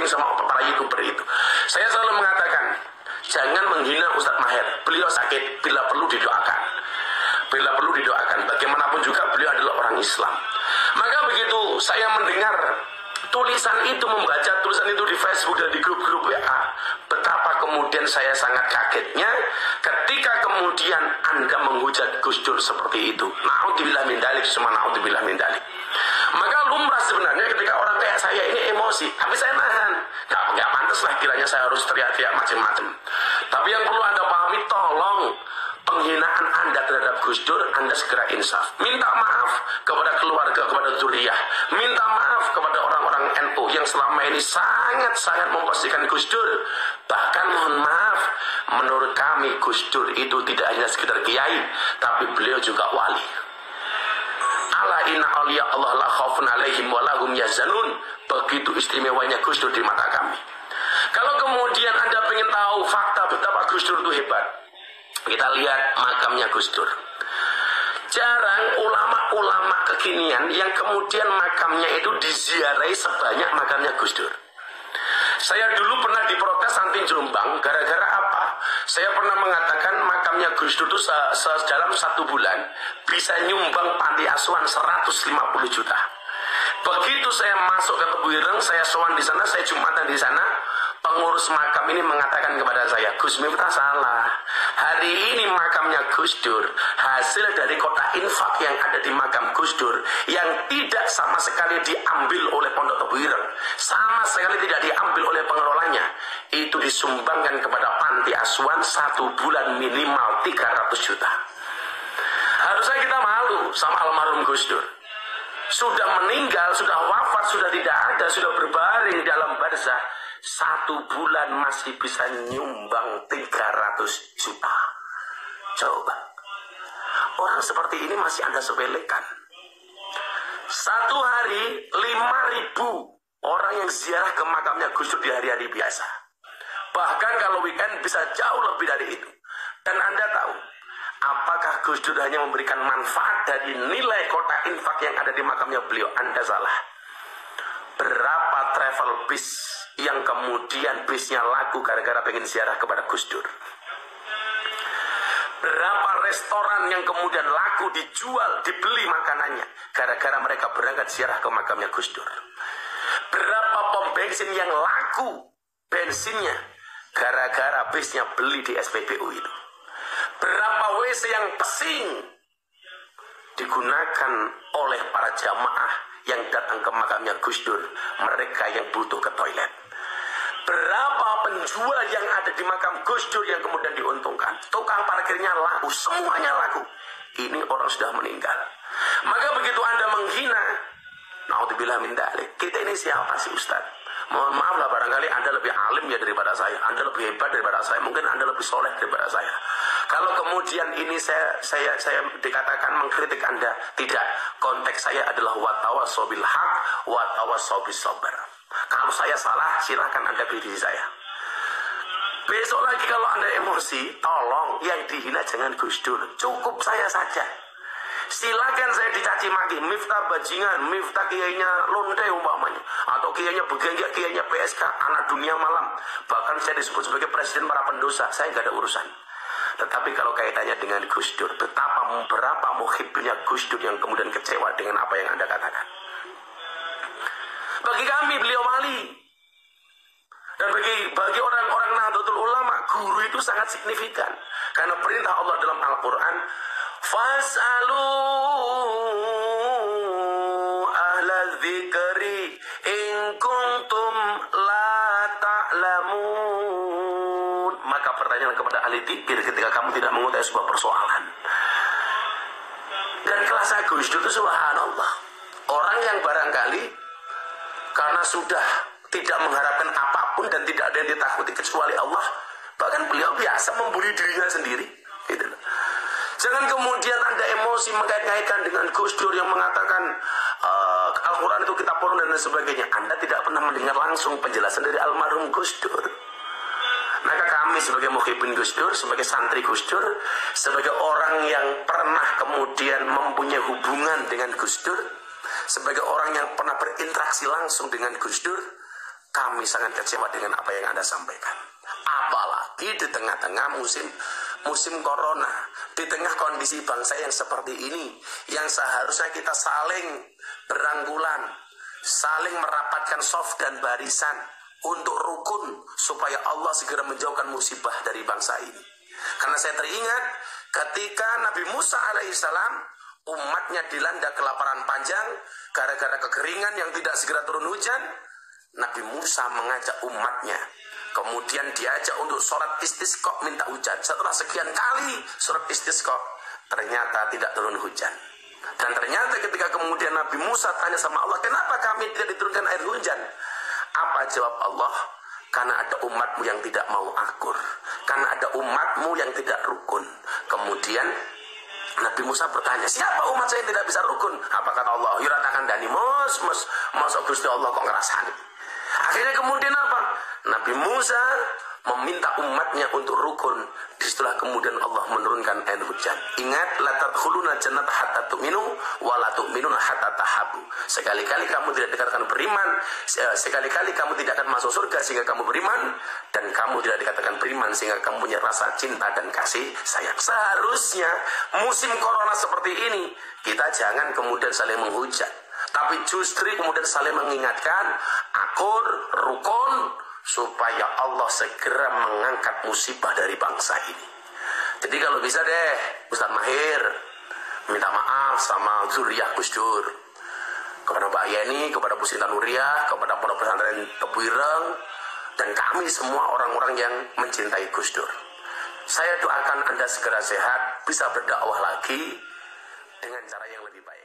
sama para YouTuber itu. Saya selalu mengatakan, jangan menghina Ustadz Maher. Beliau sakit, bila perlu didoakan. Bila perlu didoakan. Bagaimanapun juga beliau adalah orang Islam. Maka begitu saya mendengar tulisan itu, membaca tulisan itu di Facebook dan di grup-grup WA, betapa kemudian saya sangat kagetnya ketika kemudian Anda menghujat Gus Dur seperti itu. Na'udzubillah min dzalik, semua na'udzubillah min dzalik. Maka lumrah sebenarnya ketika orang kayak saya ini emosi, tapi saya nahan. Nggak pantas lah kiranya saya harus teriak-teriak macam-macam. Tapi yang perlu Anda pahami, tolong penghinaan Anda terhadap Gus Dur, Anda segera insaf. Minta maaf kepada keluarga, kepada zuriyah. Minta maaf kepada orang-orang NU yang selama ini sangat-sangat memposisikan Gus Dur. Bahkan mohon maaf, menurut kami Gus Dur itu tidak hanya sekedar kiai, tapi beliau juga wali. Ala inna awliya Allah la khaufun alaihim wa lahum yahzanun. Begitu istimewanya Gus Dur di mata kami. Kalau kemudian Anda ingin tahu fakta betapa Gus Dur itu hebat, kita lihat makamnya Gus Dur. Jarang ulama-ulama kekinian yang kemudian makamnya itu diziarahi sebanyak makamnya Gus Dur. Saya dulu pernah diprotes anti Jombang, gara-gara apa? Saya pernah mengatakan makamnya Gus Dur itu dalam 1 bulan bisa nyumbang panti asuhan 150 juta. Begitu saya masuk ke Tebu Ireng, saya sowan di sana, saya Jumatan di sana, pengurus makam ini mengatakan kepada saya, Gus Miftah salah. Hari ini makamnya Gus Dur hasil dari kotak infak yang ada di makam Gus Dur yang tidak sama sekali diambil oleh Pondok Tebu Ireng, sama sekali tidak diambil oleh pengelolanya, itu disumbangkan kepada panti asuhan 1 bulan minimal 300 juta. Harusnya kita malu sama almarhum Gus Dur. Sudah meninggal, sudah wafat, sudah tidak ada, sudah berbaring dalam barzah, 1 bulan masih bisa nyumbang 300 juta. Coba, orang seperti ini masih Anda sepelekan. 1 hari 5.000 orang yang ziarah ke makamnya Gus Dur di hari-hari biasa. Bahkan kalau weekend bisa jauh lebih dari itu. Dan Anda tahu, apakah Gus Dur hanya memberikan manfaat dari nilai kotak infak yang ada di makamnya beliau? Anda salah. Berapa travel bis yang kemudian bisnya laku gara-gara pengen ziarah kepada Gus Dur? Berapa restoran yang kemudian laku, dijual, dibeli makanannya gara-gara mereka berangkat ziarah ke makamnya Gus Dur? Berapa pom bensin yang laku bensinnya gara-gara bisnya beli di SPBU itu? Berapa WC yang pesing digunakan oleh para jamaah yang datang ke makamnya Gus Dur, mereka yang butuh ke toilet? Berapa penjual yang ada di makam Gus Dur yang kemudian diuntungkan? Tukang parkirnya laku, semuanya laku. Ini orang sudah meninggal. Maka begitu Anda menghina, naudzubillah min dzalik, kita ini siapa sih Ustaz? Mohon maaf lah, barangkali Anda lebih alim ya daripada saya, Anda lebih hebat daripada saya, mungkin Anda lebih soleh daripada saya. Kalau kemudian ini saya dikatakan mengkritik Anda, tidak. Konteks saya adalah watawassaw bil haq, watawassaw bis sabr. Kalau saya salah, silakan Anda kritisi saya. Besok lagi kalau Anda emosi, tolong yang dihina jangan Gus Dur, cukup saya saja. Silakan saya dicaci maki, Miftah bajingan, Miftah kiainya lonte umpamanya, atau kiainya begenggak, kiainya PSK, anak dunia malam. Bahkan saya disebut sebagai presiden para pendosa, saya nggak ada urusan. Tetapi kalau kaitannya dengan Gus Dur, berapa muhibnya Gus Dur yang kemudian kecewa dengan apa yang Anda katakan? Bagi kami beliau wali. Dan bagi orang-orang Nahdlatul Ulama, guru itu sangat signifikan. Karena perintah Allah dalam Al-Quran, Fas'alu ahla dzikri in kuntum la ta'lamun. Maka pertanyaan kepada ahli dzikir ketika kamu tidak mengetahui sebuah persoalan. Dan kelas Gus Dur itu subhanallah, orang yang barangkali karena sudah tidak mengharapkan apapun dan tidak ada yang ditakuti kecuali Allah, bahkan beliau biasa membuli dirinya sendiri, gitu. Jangan kemudian Anda emosi mengkait-kaitkan dengan Gus Dur yang mengatakan Al-Quran itu kitab porno dan sebagainya. Anda tidak pernah mendengar langsung penjelasan dari almarhum Gus Dur. Maka kami sebagai muhibin Gus Dur, sebagai santri Gus Dur, sebagai orang yang pernah kemudian mempunyai hubungan dengan Gus Dur, sebagai orang yang pernah berinteraksi langsung dengan Gus Dur, kami sangat kecewa dengan apa yang Anda sampaikan. Apalagi di tengah-tengah musim corona, di tengah kondisi bangsa yang seperti ini, yang seharusnya kita saling berangkulan, saling merapatkan soft dan barisan untuk rukun supaya Allah segera menjauhkan musibah dari bangsa ini. Karena saya teringat ketika Nabi Musa alaihissalam umatnya dilanda kelaparan panjang gara-gara kekeringan yang tidak segera turun hujan, Nabi Musa mengajak umatnya, kemudian diajak untuk sholat istisqa minta hujan. Setelah sekian kali sholat istisqa, ternyata tidak turun hujan. Dan ternyata ketika kemudian Nabi Musa tanya sama Allah, kenapa kami tidak diturunkan air hujan? Apa jawab Allah? Karena ada umatmu yang tidak mau akur, karena ada umatmu yang tidak rukun. Kemudian Nabi Musa bertanya, siapa umat saya yang tidak bisa rukun? Apa kata Allah? Yuratakan dani masuk Gusti Allah kok ngerasani. Akhirnya kemudian apa? Nabi Musa meminta umatnya untuk rukun. Disitulah kemudian Allah menurunkan air hujan. Ingat, la tadkhuluna jannata hatta tu'minu wa la tu'minuna hatta tahabu. Sekali-kali kamu tidak dikatakan beriman, sekali-kali kamu tidak akan masuk surga sehingga kamu beriman, dan kamu tidak dikatakan beriman sehingga kamu punya rasa cinta dan kasih sayang. Seharusnya musim corona seperti ini kita jangan kemudian saling menghujat, tapi justru kemudian saling mengingatkan, akur, rukun, supaya Allah segera mengangkat musibah dari bangsa ini. Jadi kalau bisa deh, Ustaz Mahir minta maaf sama zuriyah Gus Dur, kepada Mbak Yeni, kepada Bu Sinta Nuriyah, kepada Pondok Pesantren Tebu Ireng, dan kami semua orang-orang yang mencintai Gus Dur. Saya doakan Anda segera sehat, bisa berdakwah lagi dengan cara yang lebih baik.